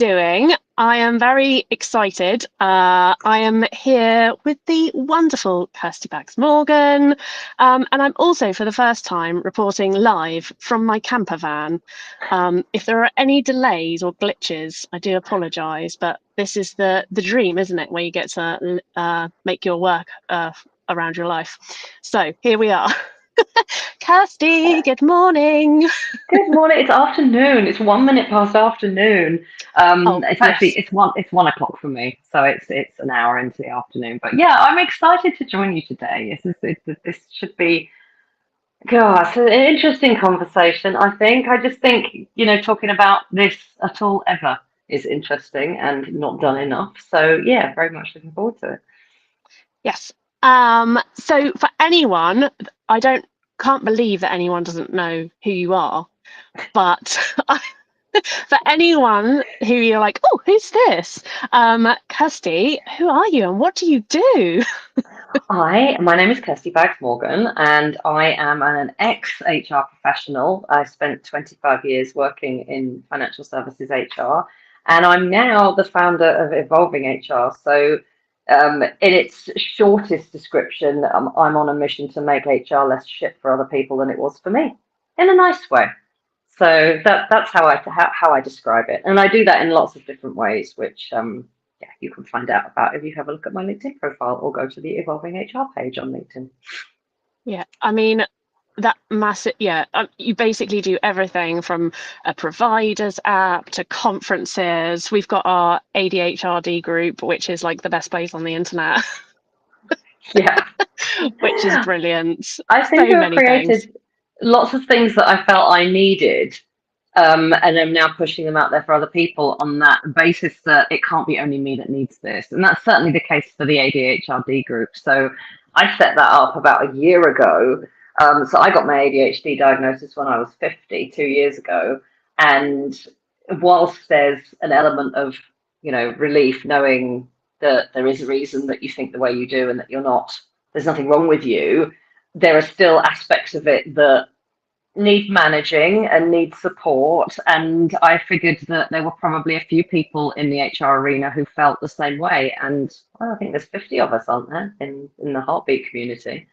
doing? I am very excited. I am here with the wonderful Kirsty Bags Morgan, and I'm also for the first time reporting live from my camper van. If there are any delays or glitches, I do apologise, but this is the dream, isn't it, where you get to make your work around your life. So here we are. Kirsty, good morning. Good morning. It's afternoon. It's 1 minute past afternoon. Oh, It's actually yes. it's 1 o'clock for me, so it's an hour into the afternoon. But yeah, I'm excited to join you today. This should be, gosh, an interesting conversation. I just think talking about this at all ever is interesting and not done enough. So yeah, very much looking forward to it. Yes. So for anyone, I don't can't believe that anyone doesn't know who you are, but for anyone who you're like, oh, who's this? Kirsty, who are you and what do you do? My name is Kirsty Bags Morgan, and I am an ex-HR professional. I spent 25 years working in financial services HR, and I'm now the founder of Evolving HR. So, in its shortest description, I'm on a mission to make HR less shit for other people than it was for me, in a nice way. So that's how I describe it, and I do that in lots of different ways, which yeah, you can find out about if you have a look at my LinkedIn profile or go to the Evolving HR page on LinkedIn. Yeah, I mean, that massive, yeah, you basically do everything from a provider's app to conferences. We've got our ADHRD group, which is like the best place on the internet, Yeah, which is brilliant. I seem So to have many things. created lots of things that I felt I needed, and I'm now pushing them out there for other people on that basis that it can't be only me that needs this. And that's certainly the case for the ADHRD group. So I set that up about a year ago. So I got my ADHD diagnosis when I was 50, 2 years ago. And whilst there's an element of, relief knowing that there is a reason that you think the way you do and that there's nothing wrong with you, there are still aspects of it that need managing and need support. And I figured that there were probably a few people in the HR arena who felt the same way. And well, I think there's 50 of us, aren't there, in the heartbeat community?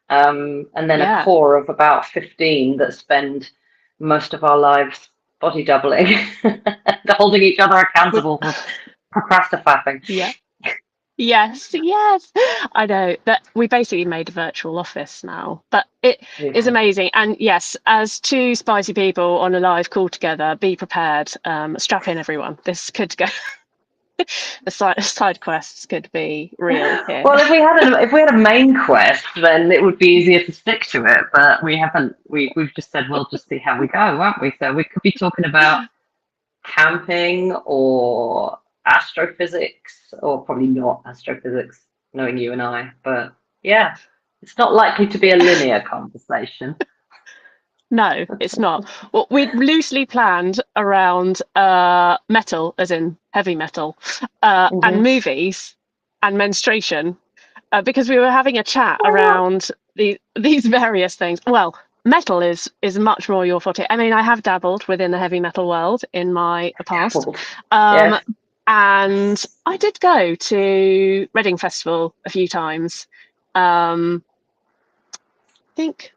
And then a Yeah. core of about 15 that spend most of our lives body doubling, holding each other accountable for procrastinating. Yeah. Yes, yes. I know that we basically made a virtual office now, but it We is have. amazing. And yes, as two spicy people on a live call together, be prepared. Strap in, everyone. This could go. The side quests could be real here. Well, if we had a main quest, then it would be easier to stick to it. But we haven't. We've just said we'll just see how we go, won't we? So we could be talking about camping or astrophysics, or probably not astrophysics, knowing you and I. But yeah, it's not likely to be a linear conversation. No, it's not. Well, we'd loosely planned around metal, as in heavy metal, and Hmm. movies and menstruation, because we were having a chat Well, around these various things. Well, metal is much more your forte. I mean, I have dabbled within the heavy metal world in my past, dabbled. um, Yes. and I did go to Reading Festival a few times. I think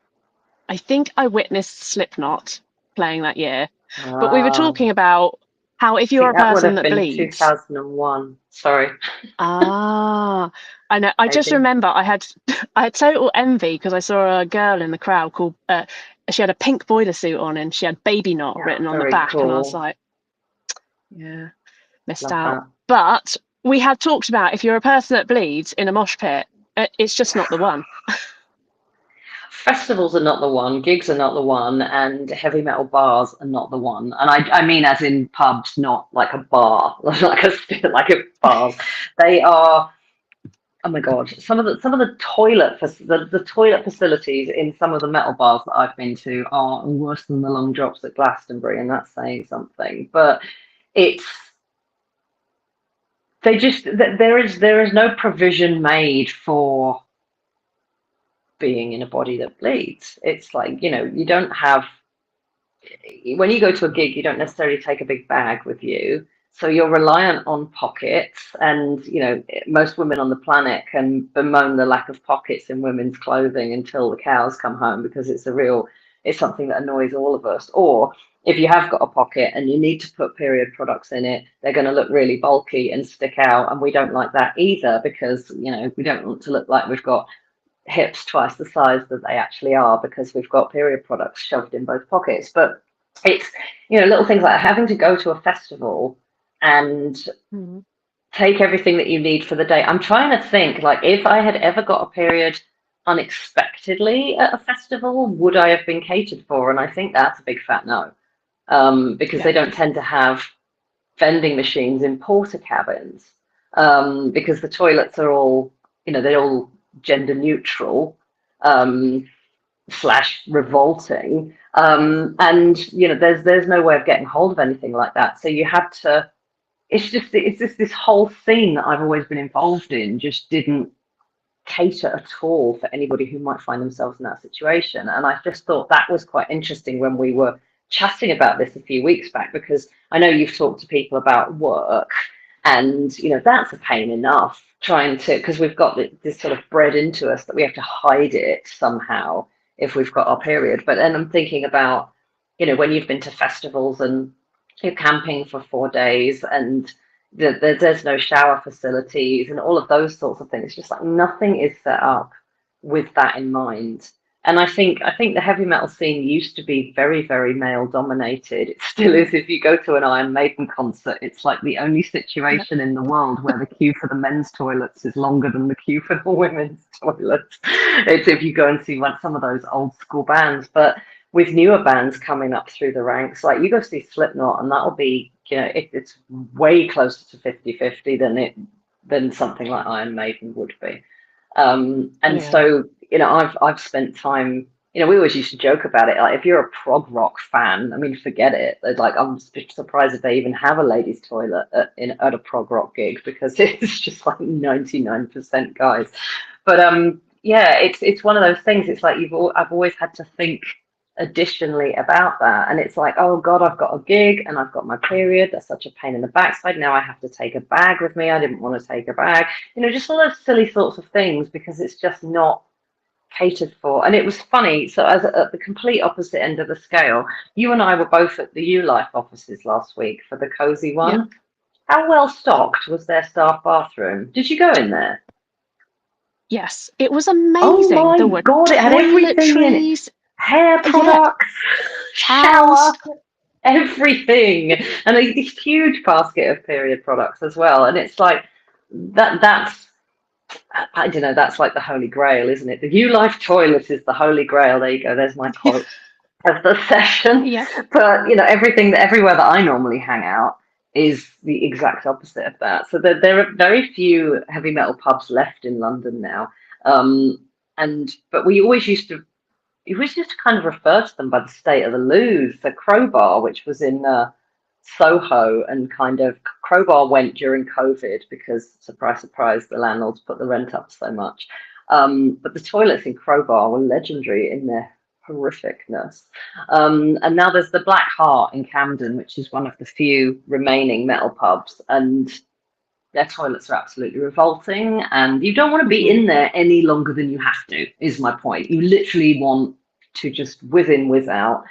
I think I witnessed Slipknot playing that year. But we were Ah, talking about how if I you're think a that would person have that been bleeds, 2001. Sorry, I know. I just maybe. remember I had I had total envy because I saw a girl in the crowd called she had a pink boiler suit on and she had baby knot Yeah, written on the very back, and I was cool. like, yeah, missed Love out. that. But we had talked about if you're a person that bleeds in a mosh pit, it's just not the one. Festivals are not the one, gigs are not the one, and heavy metal bars are not the one. And I mean as in pubs, not like a bar, like a bars. They are. Oh my God! Some of the the toilet facilities in some of the metal bars that I've been to are worse than the long drops at Glastonbury, and that's saying something. But it's there is no provision made for being in a body that bleeds. It's like, you don't have, when you go to a gig, you don't necessarily take a big bag with you. So you're reliant on pockets, and most women on the planet can bemoan the lack of pockets in women's clothing until the cows come home, because it's something that annoys all of us. Or if you have got a pocket and you need to put period products in it, they're going to look really bulky and stick out, and we don't like that either, because we don't want to look like we've got hips twice the size that they actually are, because we've got period products shoved in both pockets. But it's little things like having to go to a festival and take everything that you need for the day. I'm trying to think, like, if I had ever got a period unexpectedly at a festival, would I have been catered for? And I think that's a big fat no, because they don't tend to have vending machines in porta cabins, because the toilets are all, they're all gender neutral, slash revolting, and there's no way of getting hold of anything like that. So you had to. It's just this whole scene that I've always been involved in just didn't cater at all for anybody who might find themselves in that situation. And I just thought that was quite interesting when we were chatting about this a few weeks back, because I know you've talked to people about work, and that's a pain enough trying to, because we've got this sort of bred into us that we have to hide it somehow if we've got our period. But then I'm thinking about when you've been to festivals and you're camping for 4 days, and there's no shower facilities and all of those sorts of things. It's just like nothing is set up with that in mind. And I think the heavy metal scene used to be very, very male dominated. It still is. If you go to an Iron Maiden concert, it's like the only situation in the world where the queue for the men's toilets is longer than the queue for the women's toilets. It's if you go and see some of those old school bands. But with newer bands coming up through the ranks, like you go see Slipknot, and that'll be, it's way closer to 50-50 than something like Iron Maiden would be. So, I've spent time, we always used to joke about it. Like, if you're a prog rock fan, I mean, forget it. Like, I'm surprised if they even have a ladies' toilet at a prog rock gig, because it's just like 99% guys. But it's one of those things. It's like I've always had to think additionally about that, and it's like, oh god, I've got a gig and I've got my period. That's such a pain in the backside. Now I have to take a bag with me. I didn't want to take a bag, just all those silly sorts of things, because it's just not catered for. And it was funny, so as at the complete opposite end of the scale, you and I were both at the ULife offices last week for the cozy one. How well stocked was their staff bathroom? Did you go in there? Yes, it was amazing. Oh my god, it had everything in it. Hair products, shower, everything, and a huge basket of period products as well. And it's like that's I don't know, that's like the holy grail, isn't it? The ULife toilet is the holy grail. There you go, there's my quote of the session. But everywhere that I normally hang out is the exact opposite of that. So there are very few heavy metal pubs left in London now, but we always used to kind of refer to them by the state of the loos. So Crowbar, which was in Soho, and kind of Crowbar went during COVID because, surprise, surprise, the landlords put the rent up so much. But the toilets in Crowbar were legendary in their horrificness. And now there's the Black Heart in Camden, which is one of the few remaining metal pubs, and their toilets are absolutely revolting, and you don't want to be in there any longer than you have to, is my point. You literally want to just whiz in, whiz out.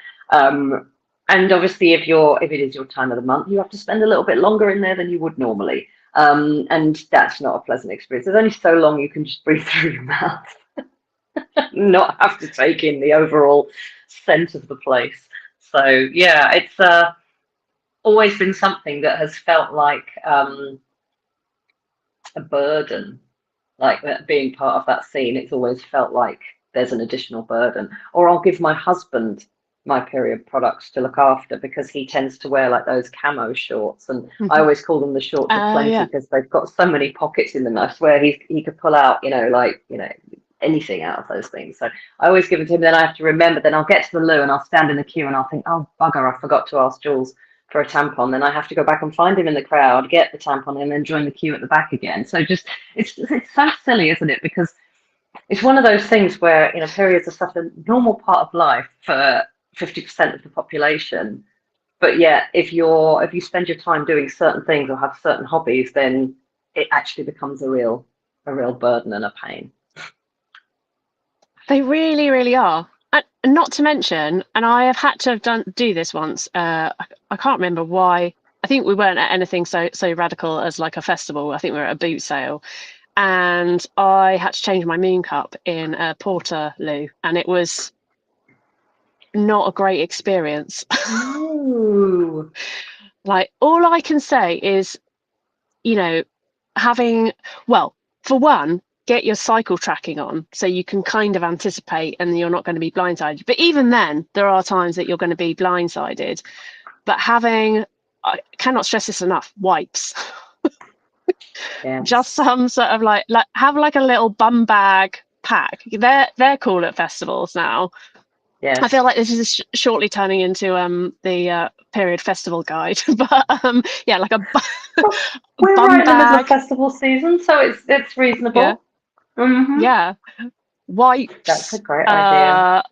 And obviously, if it is your time of the month, you have to spend a little bit longer in there than you would normally. And that's not a pleasant experience. There's only so long you can just breathe through your mouth, not have to take in the overall scent of the place. So yeah, it's always been something that has felt like a burden, like that being part of that scene. It's always felt like there's an additional burden. Or I'll give my husband my period products to look after, because he tends to wear like those camo shorts, and I always call them the shorts of plenty, because they've got so many pockets in them. I swear he could pull out anything out of those things. So I always give it to him. Then I have to remember, then I'll get to the loo and I'll stand in the queue and I'll think, oh bugger, I forgot to ask Jules for a tampon. Then I have to go back and find him in the crowd, get the tampon, and then join the queue at the back again. So just it's so silly, isn't it? Because it's one of those things where periods are such a normal part of life for 50% of the population, But yeah, if you spend your time doing certain things or have certain hobbies, then it actually becomes a real burden and a pain. They really, really are. And not to mention, and I have had to do this once. I can't remember why. I think we weren't at anything so radical as like a festival. I think we were at a boot sale, and I had to change my moon cup in a Portaloo, and it was not a great experience. Ooh. Like, all I can say is, having, well, for one, get your cycle tracking on so you can kind of anticipate and you're not going to be blindsided. But even then, there are times that you're going to be blindsided. But having, I cannot stress this enough, wipes. Yes. Just some sort of like have like a little bum bag pack. They're cool at festivals now. Yes. I feel like this is shortly turning into the period festival guide, but yeah, like a We're bum right in the middle of bag. festival season, so it's reasonable. Yeah, yeah. Wipes. That's a great idea.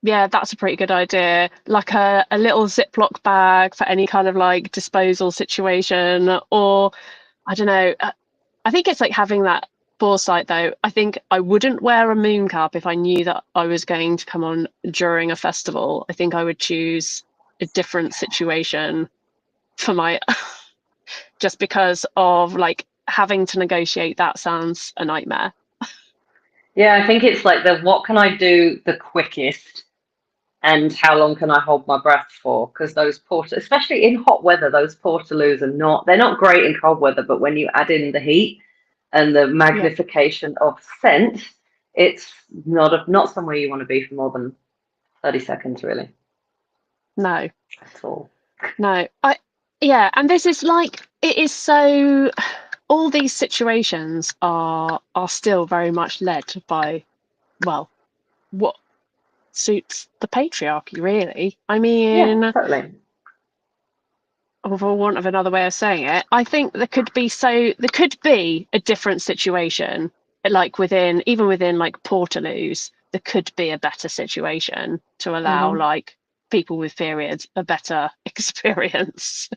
Yeah, that's a pretty good idea. Like a little Ziploc bag for any kind of like disposal situation, or I don't know. I think it's like having that foresight though. I think I wouldn't wear a moon cup if I knew that I was going to come on during a festival. I think I would choose a different situation for my just because of like having to negotiate that sounds a nightmare. Yeah, I think it's like the what can I do the quickest and how long can I hold my breath for? Because those especially in hot weather, those portaloos they're not great in cold weather, but when you add in the heat and the magnification of scent, it's not somewhere you want to be for more than 30 seconds, really. No. At all. No. And this is like, it is so, all these situations are still very much led by, well, what suits the patriarchy, really. I mean, yeah, totally. for want of another way of saying it, I think there could be a different situation, like even within like Portaloos, there could be a better situation to allow like people with periods a better experience,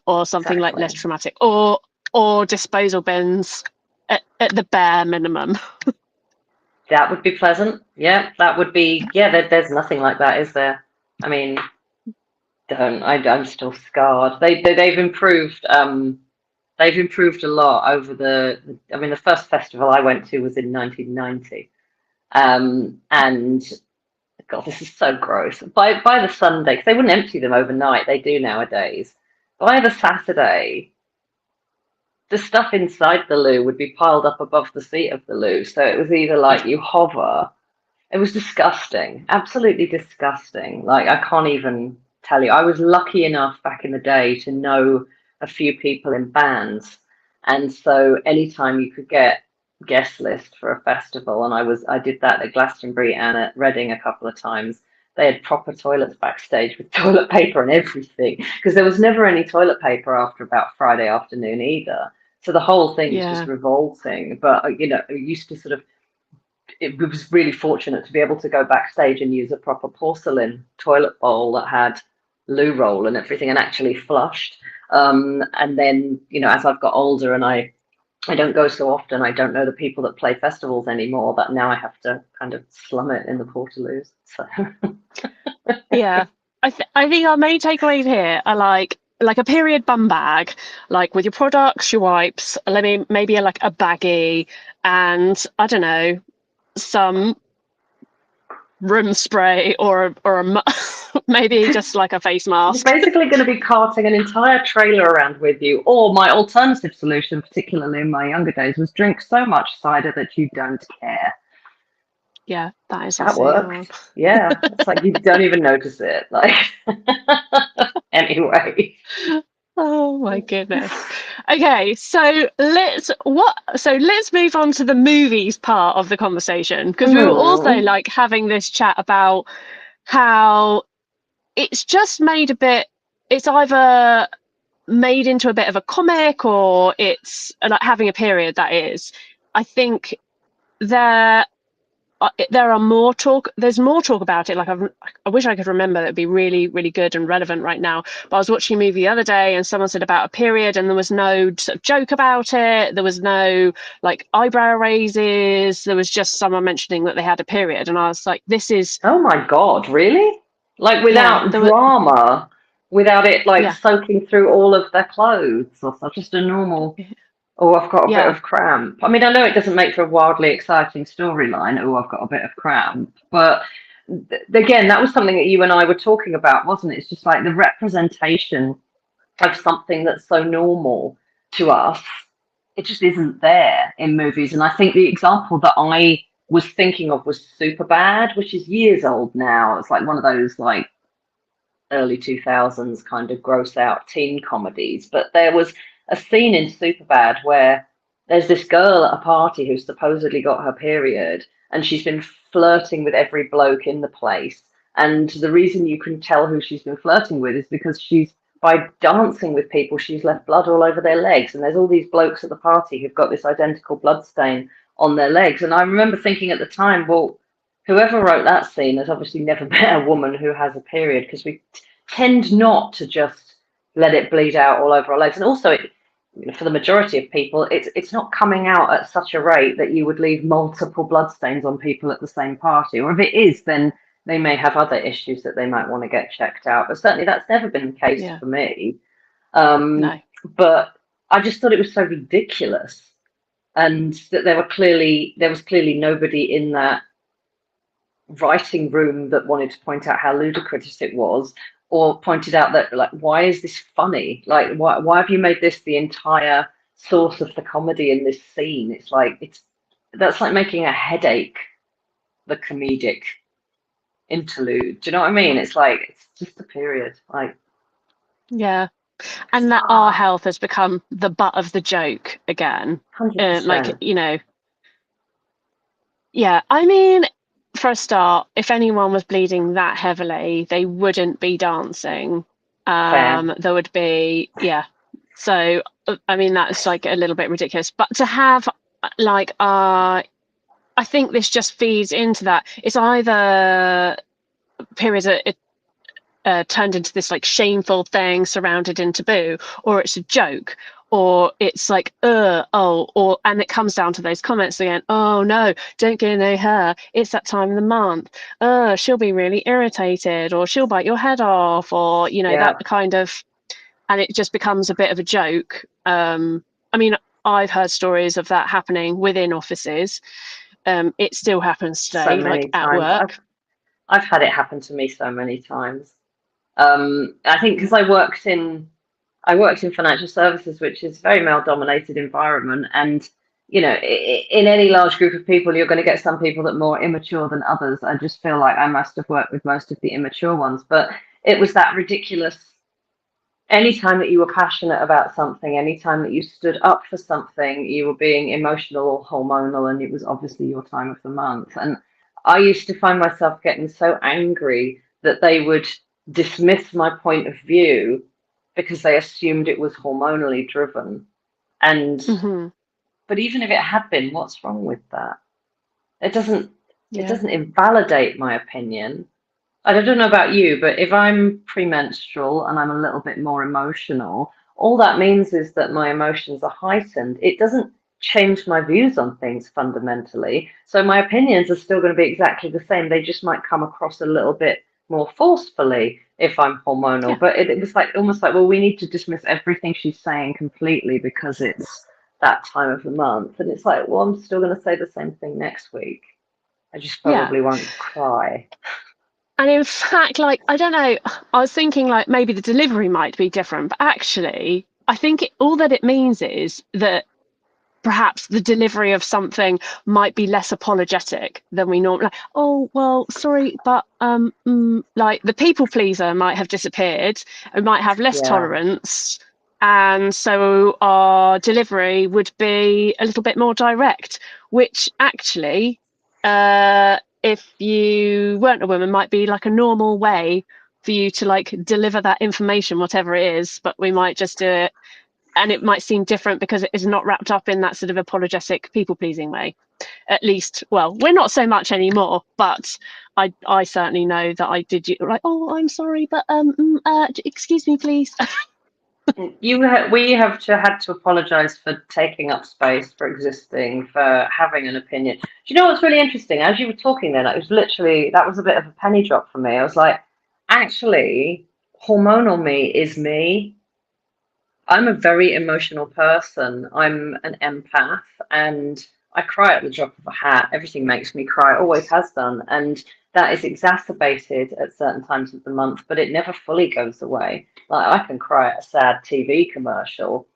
or something like less traumatic, or disposal bins at the bare minimum. That would be pleasant. Yeah, that would be. Yeah, there's nothing like that, is there? I mean, I'm still scarred. They've improved. They've improved a lot over I mean, the first festival I went to was in 1990, and God, this is so gross. By the Sunday, because they wouldn't empty them overnight, they do nowadays. By the Saturday, the stuff inside the loo would be piled up above the seat of the loo. So it was either like you hover. It was disgusting, absolutely disgusting. Like, I can't even tell you. I was lucky enough back in the day to know a few people in bands. And so anytime you could get guest list for a festival, and I did that at Glastonbury and at Reading a couple of times. They had proper toilets backstage with toilet paper and everything, because there was never any toilet paper after about Friday afternoon either. So the whole thing was just revolting. But, you know, I used to sort of, it was really fortunate to be able to go backstage and use a proper porcelain toilet bowl that had loo roll and everything and actually flushed. And then, you know, as I've got older and I don't go so often, I don't know the people that play festivals anymore, that now I have to kind of slum it in the portaloos. So Yeah, I think our main takeaways here are like a period bum bag, like with your products, your wipes, maybe like a baggie, and I don't know, some room spray or maybe just like a face mask. You're basically going to be carting an entire trailer around with you. Or my alternative solution, particularly in my younger days, was drink so much cider that you don't care. Yeah, that works. Yeah, it's like you don't even notice it. Like, anyway. Oh my goodness. Okay, so let's move on to the movies part of the conversation, because we were also like having this chat about how it's just it's either made into a bit of a comic, or it's like having a period, that is. I think there there are there's more talk about it. Like I wish I could remember. That'd be really, really good and relevant right now. But I was watching a movie the other day and someone said about a period and there was no sort of joke about it. There was no like eyebrow raises. There was just someone mentioning that they had a period. And I was like, this is, Oh my God, really? Like yeah, without there were, drama, without it like yeah, soaking through all of their clothes or stuff, just a normal, oh, I've got a bit yeah, of cramp. I mean, I know it doesn't make for a wildly exciting storyline, oh, I've got a bit of cramp, but again, that was something that you and I were talking about, wasn't it? It's just like the representation of something that's so normal to us, it just isn't there in movies. And I think the example that I was thinking of was Super Bad, which is years old now. It's like one of those like early 2000s kind of gross out teen comedies. But there was a scene in Superbad where there's this girl at a party who's supposedly got her period and she's been flirting with every bloke in the place. And the reason you can tell who she's been flirting with is because by dancing with people, she's left blood all over their legs. And there's all these blokes at the party who've got this identical blood stain on their legs. And I remember thinking at the time, well, whoever wrote that scene has obviously never met a woman who has a period, because we tend not to just let it bleed out all over our legs. And also, for the majority of people, it's not coming out at such a rate that you would leave multiple bloodstains on people at the same party. Or if it is, then they may have other issues that they might want to get checked out. But certainly that's never been the case yeah, for me. no, But I just thought it was so ridiculous, and that there was clearly nobody in that writing room that wanted to point out how ludicrous it was, or pointed out that, like, why is this funny? Like, why have you made this the entire source of the comedy in this scene? It's like that's like making a headache the comedic interlude. Do you know what I mean? It's like it's just a period. Like, yeah. And that our health has become the butt of the joke again. 100%. Yeah, I mean, for a start, if anyone was bleeding that heavily, they wouldn't be dancing. Fair. There would be, yeah. So, I mean, that's like a little bit ridiculous. But to have, like, I think this just feeds into that. It's either periods are turned into this like shameful thing surrounded in taboo, or it's a joke, or it's like and it comes down to those comments again. Oh no, don't go near her, it's that time of the month. She'll be really irritated, or she'll bite your head off, or Yeah. that kind of, and it just becomes a bit of a joke. I mean, I've heard stories of that happening within offices. It still happens So today, like many at times. work. I've had it happen to me so many times. I think because I worked in financial services, which is a very male dominated environment. And, in any large group of people, you're going to get some people that are more immature than others. I just feel like I must have worked with most of the immature ones. But it was that ridiculous. Anytime that you were passionate about something, anytime that you stood up for something, you were being emotional or hormonal, and it was obviously your time of the month. And I used to find myself getting so angry that they would dismiss my point of view because they assumed it was hormonally driven. And Hmm. but even if it had been, what's wrong with that? It doesn't it Yeah, doesn't invalidate my opinion. I don't know about you, but if I'm premenstrual and I'm a little bit more emotional, all that means is that my emotions are heightened. It doesn't change my views on things fundamentally. So my opinions are still going to be exactly the same. They just might come across a little bit more forcefully if I'm hormonal. yeah. But it was like almost like, well, we need to dismiss everything she's saying completely because it's that time of the month. And it's like, well, I'm still going to say the same thing next week. I just Yeah. probably won't cry. And in fact, like, I don't know, I was thinking like maybe the delivery might be different, but actually, I think all that it means is that perhaps the delivery of something might be less apologetic than we normally. Like, oh well, sorry, but like the people pleaser might have disappeared. We might have less Yeah. tolerance, and so our delivery would be a little bit more direct, which actually, if you weren't a woman, might be like a normal way for you to like deliver that information, whatever it is. But we might just do it, and it might seem different because it is not wrapped up in that sort of apologetic people pleasing way. at least, well, we're not so much anymore, but I certainly know that I did like, oh, I'm sorry, but excuse me, please. We have had to apologise for taking up space, for existing, for having an opinion. Do you know what's really interesting? As you were talking then, it was literally, that was a bit of a penny drop for me. I was like, actually, hormonal me is me. I'm a very emotional person. I'm an empath and I cry at the drop of a hat. Everything makes me cry, always has done. And that is exacerbated at certain times of the month, but it never fully goes away. Like I can cry at a sad TV commercial.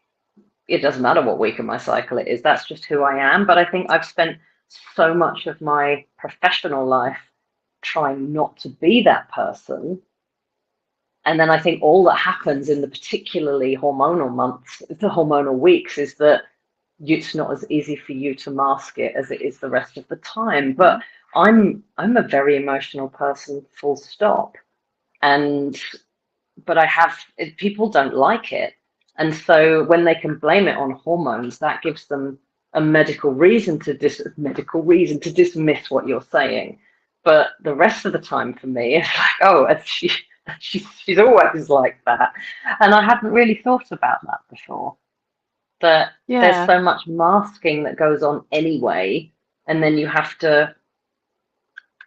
It doesn't matter what week of my cycle it is. That's just who I am. But I think I've spent so much of my professional life trying not to be that person. And then I think all that happens in the particularly hormonal months, the hormonal weeks, is that it's not as easy for you to mask it as it is the rest of the time. But I'm a very emotional person, full stop. And but people don't like it. And so when they can blame it on hormones, that gives them a medical reason to dismiss what you're saying. But the rest of the time for me, it's like, oh, she's always like that. And I hadn't really thought about that before. That there's so much masking that goes on anyway, and then you have to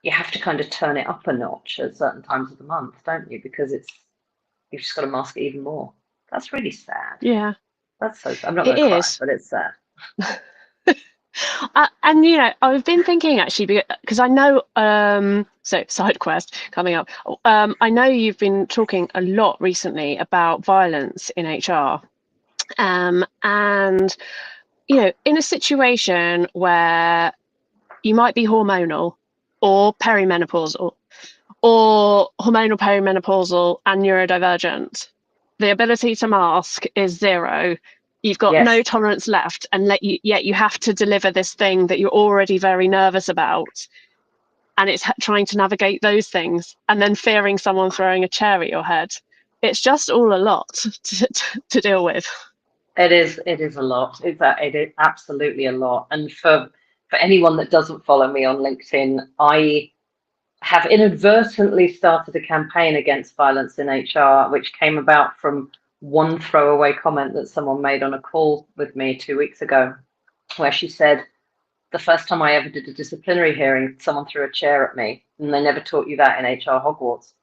kind of turn it up a notch at certain times of the month, don't you? Because you've just got to mask it even more. That's really sad. Yeah. That's so sad. I'm not going to cry, but it's sad. And I've been thinking actually, because I know, so side quest coming up. I know you've been talking a lot recently about violence in HR, and in a situation where you might be hormonal or perimenopausal, or hormonal perimenopausal and neurodivergent, the ability to mask is zero. You've got no tolerance left, and yet you have to deliver this thing that you're already very nervous about. And it's trying to navigate those things and then fearing someone throwing a chair at your head. It's just all a lot to deal with. It is a lot. It is absolutely a lot. And for anyone that doesn't follow me on LinkedIn, I have inadvertently started a campaign against violence in HR, which came about from one throwaway comment that someone made on a call with me 2 weeks ago, where she said, the first time I ever did a disciplinary hearing, someone threw a chair at me, and they never taught you that in HR Hogwarts.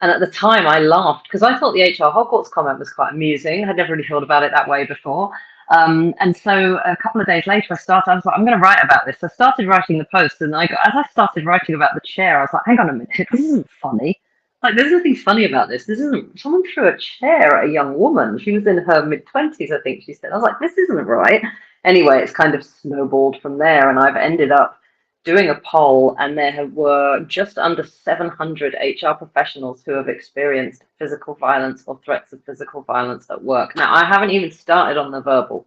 And at the time I laughed because I thought the HR Hogwarts comment was quite amusing. I'd never really thought about it that way before. And so a couple of days later, I was like, I'm going to write about this. I started writing the post, and as I started writing about the chair, I was like, hang on a minute, this isn't funny. Like, there's nothing funny about this. This isn't, someone threw a chair at a young woman. She was in her mid-20s, I think she said. I was like, this isn't right. Anyway, it's kind of snowballed from there, and I've ended up doing a poll, and there were just under 700 HR professionals who have experienced physical violence or threats of physical violence at work. Now, I haven't even started on the verbal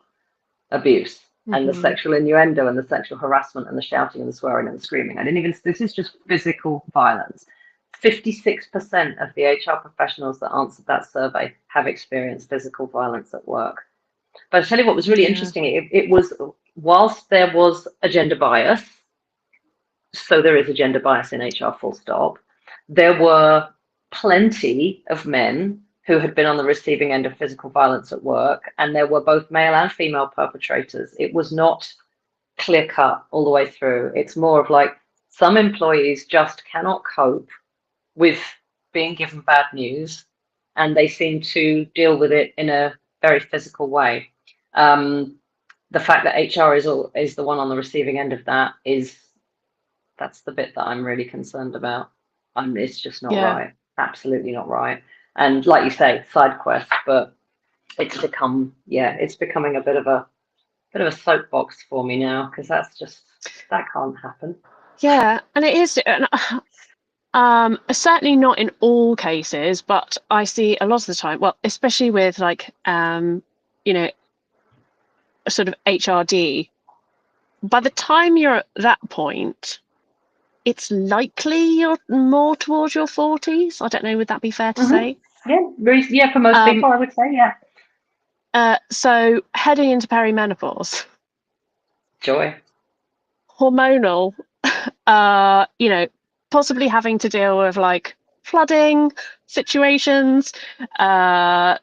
abuse and the sexual innuendo and the sexual harassment and the shouting and the swearing and the screaming. This is just physical violence. 56% of the HR professionals that answered that survey have experienced physical violence at work. But I'll tell you what was really interesting. It was, whilst there was a gender bias, so there is a gender bias in HR, full stop, there were plenty of men who had been on the receiving end of physical violence at work, and there were both male and female perpetrators. It was not clear cut all the way through. It's more of like some employees just cannot cope with being given bad news, and they seem to deal with it in a very physical way. The fact that HR is the one on the receiving end of that that's the bit that I'm really concerned about. It's just not right. Absolutely not right. And like you say, side quest, but it's becoming a bit of a soapbox for me now, because that can't happen. Yeah, and it is. Certainly not in all cases, but I see a lot of the time, well, especially with like, a sort of HRD, by the time you're at that point, it's likely you're more towards your 40s. I don't know, would that be fair to say? Yeah, for most people, I would say, yeah. So heading into perimenopause. Joy. hormonal, possibly having to deal with like flooding situations, hormones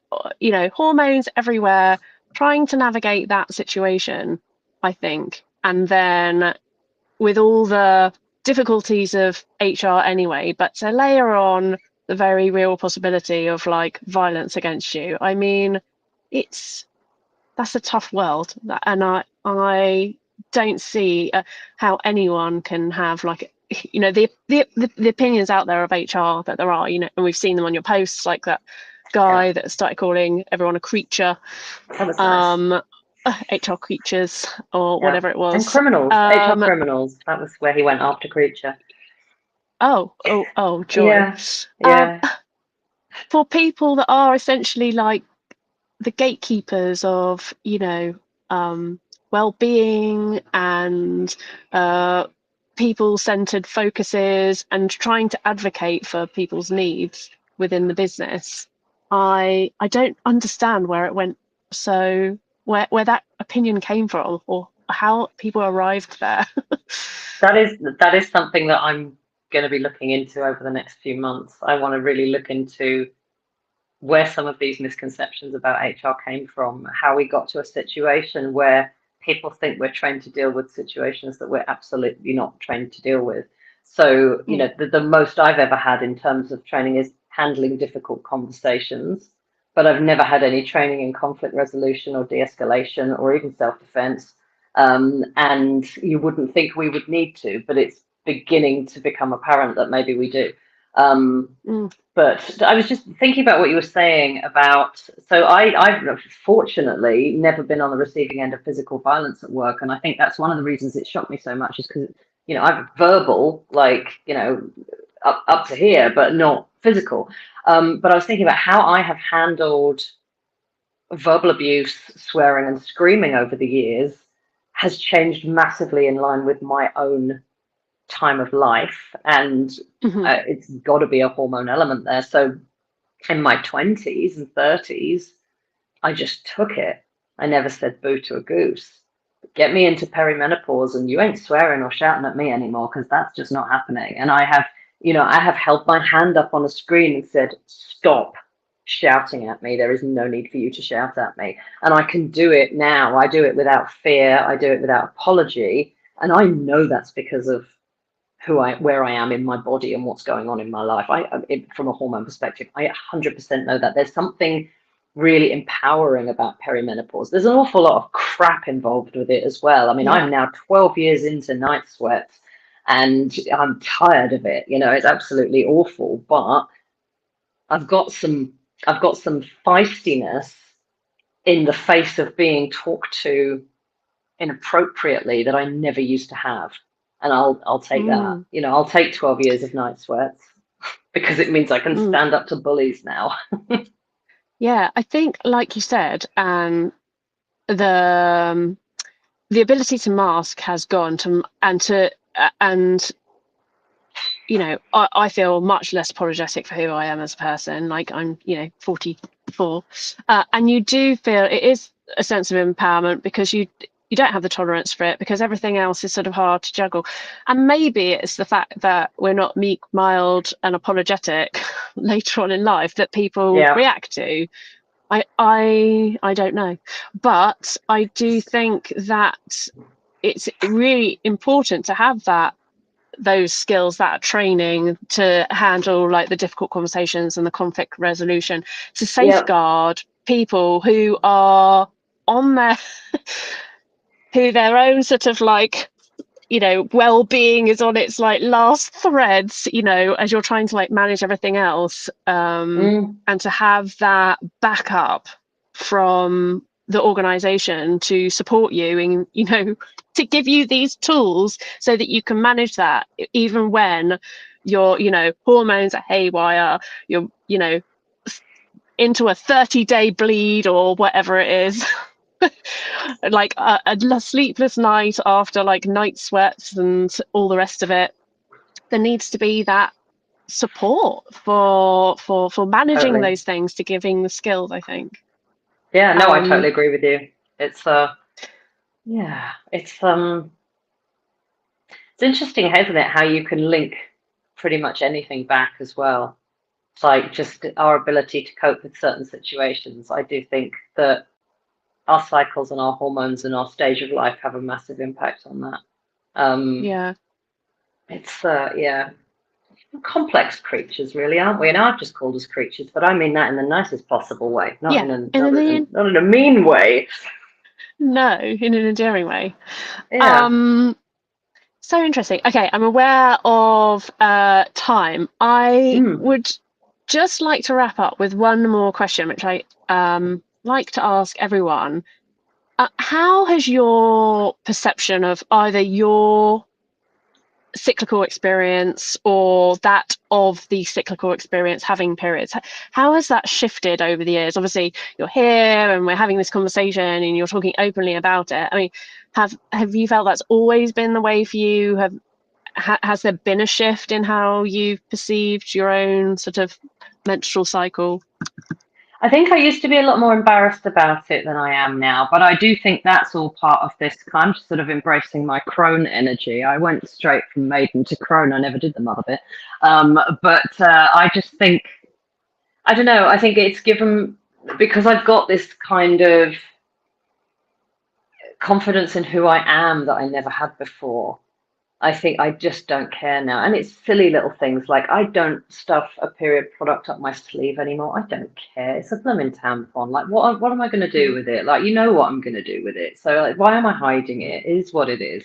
everywhere, trying to navigate that situation, I think. And then with all the difficulties of HR anyway, but to layer on the very real possibility of like violence against you, I mean, that's a tough world, and I don't see how anyone can have like the opinions out there of HR that there are, and we've seen them on your posts, like that guy that started calling everyone a creature. That was nice. HR creatures or whatever it was. And criminals, HR criminals. That was where he went after creature. Oh, joy. Yeah. For people that are essentially like the gatekeepers of, well-being and people-centered focuses and trying to advocate for people's needs within the business, I don't understand where it went. So where that opinion came from, or how people arrived there. That is something that I'm going to be looking into over the next few months. I want to really look into where some of these misconceptions about HR came from, how we got to a situation where people think we're trained to deal with situations that we're absolutely not trained to deal with. So, the most I've ever had in terms of training is handling difficult conversations, but I've never had any training in conflict resolution or de-escalation or even self-defense. And you wouldn't think we would need to, but it's beginning to become apparent that maybe we do. But I was just thinking about what you were saying about, so I've fortunately never been on the receiving end of physical violence at work. And I think that's one of the reasons it shocked me so much is because, I'm verbal, like, up to here, but not physical. But I was thinking about how I have handled verbal abuse, swearing and screaming over the years has changed massively in line with my own time of life, and it's got to be a hormone element there. So in my 20s and 30s, I just took it. I never said boo to a goose. Get me into perimenopause and you ain't swearing or shouting at me anymore, because that's just not happening. And I have held my hand up on a screen and said, stop shouting at me. There is no need for you to shout at me. And I can do it now. I do it without fear. I do it without apology. And I know that's because of where I am in my body and what's going on in my life. From a hormone perspective, I 100% know that there's something really empowering about perimenopause. There's an awful lot of crap involved with it as well. I mean, I'm now 12 years into night sweats and I'm tired of it. It's absolutely awful, but I've got some feistiness in the face of being talked to inappropriately that I never used to have. And I'll take that. I'll take 12 years of night sweats because it means I can stand up to bullies now. Yeah, I think, like you said, the ability to mask has gone to, and I feel much less apologetic for who I am as a person. Like I'm 44, and you do feel it is a sense of empowerment because you don't have the tolerance for it, because everything else is sort of hard to juggle. And maybe it's the fact that we're not meek, mild and apologetic later on in life that people react to. I don't know, but I do think that it's really important to have those skills, that training to handle like the difficult conversations and the conflict resolution, to safeguard people who are on their own sort of like well-being is on its like last threads, as you're trying to like manage everything else, and to have that backup from the organization to support you and to give you these tools so that you can manage that even when your hormones are haywire, you're into a 30-day bleed or whatever it is. Like a sleepless night after like night sweats and all the rest of it. There needs to be that support for managing those things, to giving the skills, I think. Yeah, no, I totally agree with you. It's interesting, isn't it, how you can link pretty much anything back as well. It's like just our ability to cope with certain situations. I do think that our cycles and our hormones and our stage of life have a massive impact on that. Yeah. It's yeah, complex creatures, really, aren't we? And I've just called us creatures, but I mean that in the nicest possible way, not Yeah. in a In not in a mean way. no, in an endearing way. Yeah. So interesting. Okay, I'm aware of time. I Mm. would just like to wrap up with one more question, which I like to ask everyone. How has your perception of either your cyclical experience or that of the cyclical experience having periods, how has that shifted over the years? Obviously you're here and we're having this conversation and you're talking openly about it. I mean, have you felt that's always been the way for you? Has there been a shift in how you've perceived your own sort of menstrual cycle? I think I used to be a lot more embarrassed about it than I am now, but I do think that's all part of this. I'm just sort of embracing my crone energy. I went straight from maiden to crone. I never did the mother bit. But I just think, I don't know, I think it's given, because I've got this kind of confidence in who I am that I never had before. I think I just don't care now. And it's silly little things like I don't stuff a period product up my sleeve anymore. I don't care. It's a blooming tampon. Like what am I going to do with it? Like, you know what I'm going to do with it. So like, why am I hiding it? It is what it is.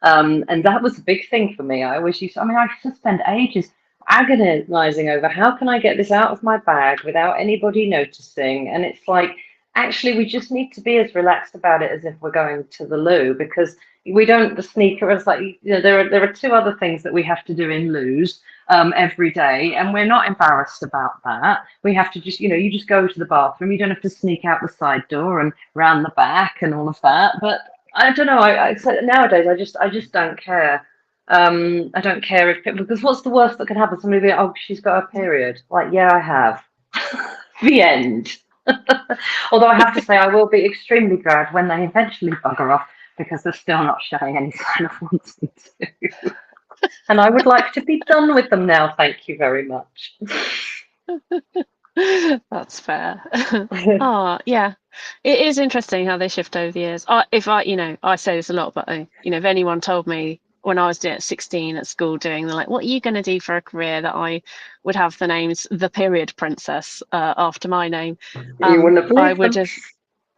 And that was a big thing for me. I always used to, I mean, I used to spend ages agonizing over how can I get this out of my bag without anybody noticing. And it's like, actually, we just need to be as relaxed about it as if we're going to the loo, because we don't, the sneaker is like, you know, there are two other things that we have to do in loos every day, and we're not embarrassed about that. We have to just, you know, you just go to the bathroom, you don't have to sneak out the side door and round the back and all of that. But I don't know, so nowadays I just don't care. I don't care if people, because what's the worst that can happen? Somebody be like, oh, she's got a period. Like, yeah, I have. The end. Although I have to say, I will be extremely glad when they eventually bugger off, because they're still not showing any sign of wanting to. And I would like to be done with them now. Thank you very much. That's fair. Oh, yeah. It is interesting how they shift over the years. You know, I say this a lot, but you know, if anyone told me when I was 16 at school doing, they're like, what are you going to do for a career, that I would have the names The Period Princess after my name, You wouldn't have I believed would them. have,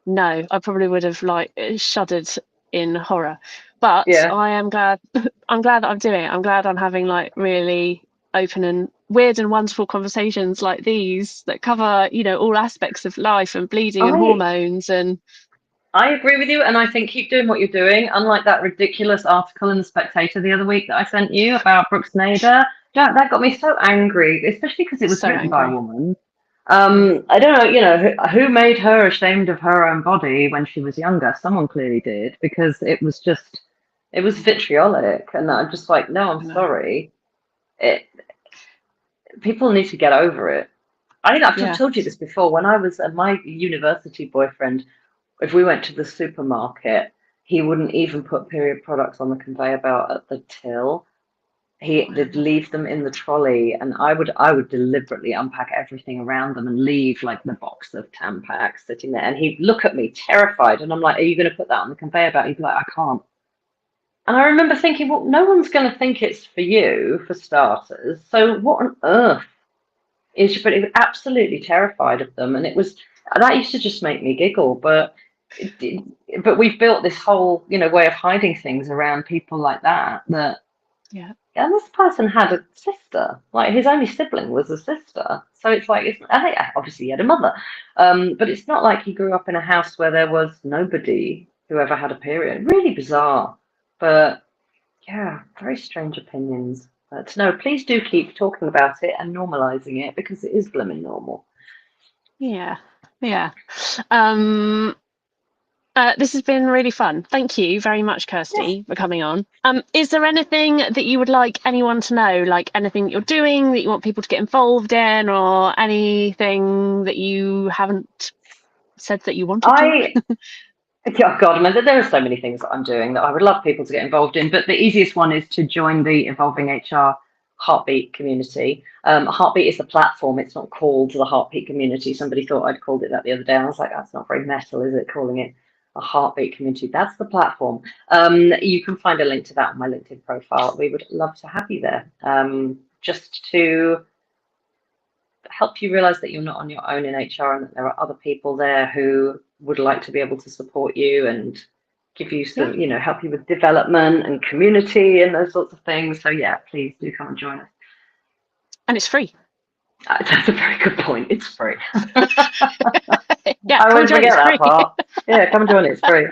no, I probably would have like shuddered in horror. But Yeah. I am glad, I'm glad that I'm doing it. I'm glad I'm having like really open and weird and wonderful conversations like these that cover, you know, all aspects of life and bleeding and I hormones. And I agree with you, and I think keep doing what you're doing. Unlike that ridiculous article in the Spectator the other week that I sent you about Brooks Nader, that got me so angry, especially because it was so written by a angry. woman. Yeah. I don't know, you know, who made her ashamed of her own body when she was younger? Someone clearly did, because it was vitriolic, and I'm just like, no, I'm I know. sorry. It People need to get over it. I think I've Yeah. told you this before. When I was my university boyfriend, if we went to the supermarket, he wouldn't even put period products on the conveyor belt at the till. He'd leave them in the trolley, and I would deliberately unpack everything around them and leave like the box of Tampax sitting there. And he'd look at me terrified, and I'm like, "Are you going to put that on the conveyor belt?" He'd be like, "I can't." And I remember thinking, well, no one's going to think it's for you, for starters. So what on earth is? But he was absolutely terrified of them, and it was that used to just make me giggle. But but we've built this whole, you know, way of hiding things around people like that. Yeah. And this person had a sister, like his only sibling was a sister. So it's like, I think obviously he had a mother, but it's not like he grew up in a house where there was nobody who ever had a period. Really bizarre, but yeah, very strange opinions. But no, please do keep talking about it and normalizing it, because it is blooming normal. Yeah. Yeah. This has been really fun. Thank you very much, Yes. Kirsty, for coming on. Is there anything that you would like anyone to know, like anything that you're doing that you want people to get involved in, or anything that you haven't said that you wanted to? I Yeah, God, I mean, there are so many things that I'm doing that I would love people to get involved in, but the easiest one is to join the Evolving HR Heartbeat community. Heartbeat is the platform, it's not called the Heartbeat community. Somebody thought I'd called it that the other day. I was like, that's not very metal, is it, calling it a Heartbeat community? That's the platform. You can find a link to that on my LinkedIn profile. We would love to have you there, just to help you realize that you're not on your own in HR and that there are other people there who would like to be able to support you and give you Yeah, some, help you with development and community and those sorts of things. So yeah, please do come and join us. and it's free. That's a very good point. It's free. Yeah, I come and won't join, forget it's that free. part. Yeah, come and join it. It's free.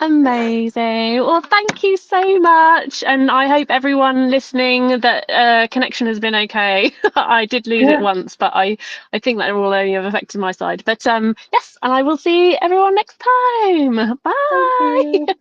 Amazing. Well, thank you so much. And I hope everyone listening that connection has been okay. I did lose it Yeah. once, but I think that will only have affected my side. But yes, and I will see everyone next time. Thank Bye. you.